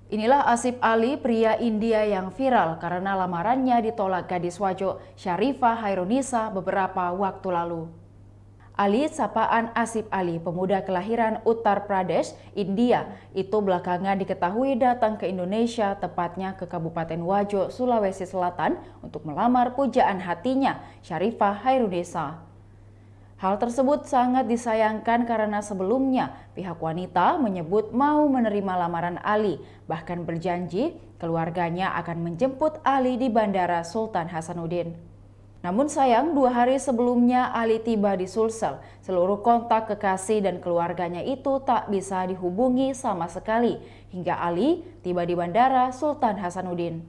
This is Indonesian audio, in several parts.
Inilah Asif Ali, pria India yang viral karena lamarannya ditolak gadis Wajo Sharifah Hairunisa beberapa waktu lalu. Ali, sapaan Asif Ali, pemuda kelahiran Uttar Pradesh, India, itu belakangan diketahui datang ke Indonesia, tepatnya ke Kabupaten Wajo, Sulawesi Selatan, untuk melamar pujaan hatinya, Sharifah Hairunisa. Hal tersebut sangat disayangkan karena sebelumnya pihak wanita menyebut mau menerima lamaran Ali, bahkan berjanji keluarganya akan menjemput Ali di Bandara Sultan Hasanuddin. Namun sayang, 2 hari sebelumnya Ali tiba di Sulsel, seluruh kontak kekasih dan keluarganya itu tak bisa dihubungi sama sekali hingga Ali tiba di Bandara Sultan Hasanuddin.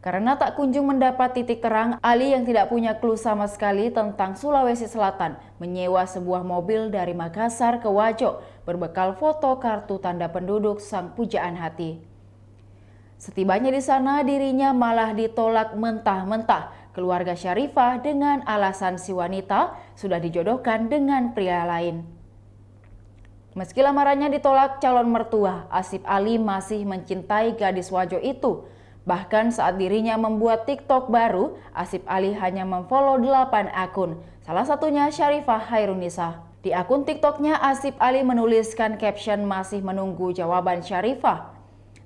Karena tak kunjung mendapat titik terang, Ali yang tidak punya clue sama sekali tentang Sulawesi Selatan menyewa sebuah mobil dari Makassar ke Wajo berbekal foto kartu tanda penduduk sang pujaan hati. Setibanya di sana, dirinya malah ditolak mentah-mentah keluarga Sharifah dengan alasan si wanita sudah dijodohkan dengan pria lain. Meski lamarannya ditolak calon mertua, Asif Ali masih mencintai gadis Wajo itu. Bahkan saat dirinya membuat TikTok baru, Asif Ali hanya memfollow 8 akun, salah satunya Sharifah Hairunisa. Di akun TikToknya, Asif Ali menuliskan caption masih menunggu jawaban Sharifah.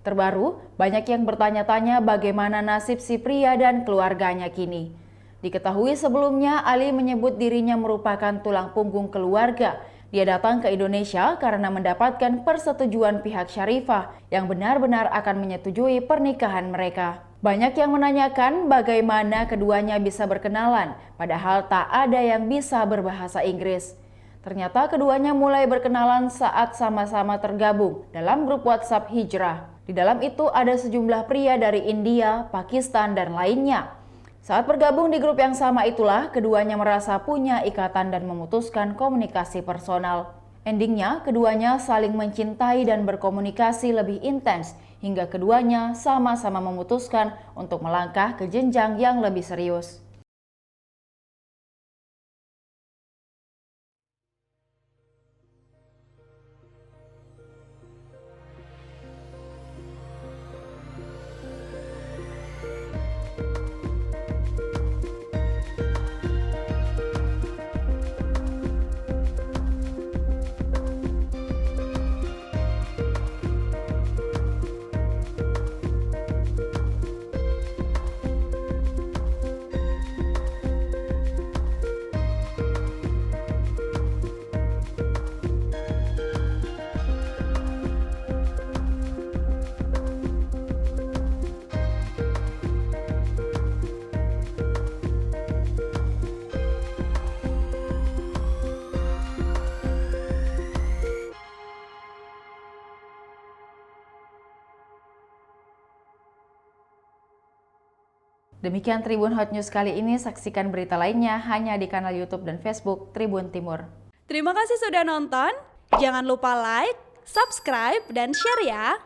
Terbaru, banyak yang bertanya-tanya bagaimana nasib si pria dan keluarganya kini. Diketahui sebelumnya, Ali menyebut dirinya merupakan tulang punggung keluarga. Dia datang ke Indonesia karena mendapatkan persetujuan pihak Sharifah yang benar-benar akan menyetujui pernikahan mereka. Banyak yang menanyakan bagaimana keduanya bisa berkenalan, padahal tak ada yang bisa berbahasa Inggris. Ternyata keduanya mulai berkenalan saat sama-sama tergabung dalam grup WhatsApp Hijrah. Di dalam itu ada sejumlah pria dari India, Pakistan, dan lainnya. Saat bergabung di grup yang sama itulah, keduanya merasa punya ikatan dan memutuskan komunikasi personal. Endingnya, keduanya saling mencintai dan berkomunikasi lebih intens, hingga keduanya sama-sama memutuskan untuk melangkah ke jenjang yang lebih serius. Demikian Tribun Hot News kali ini, saksikan berita lainnya hanya di kanal YouTube dan Facebook Tribun Timur. Terima kasih sudah nonton, jangan lupa like, subscribe, dan share ya!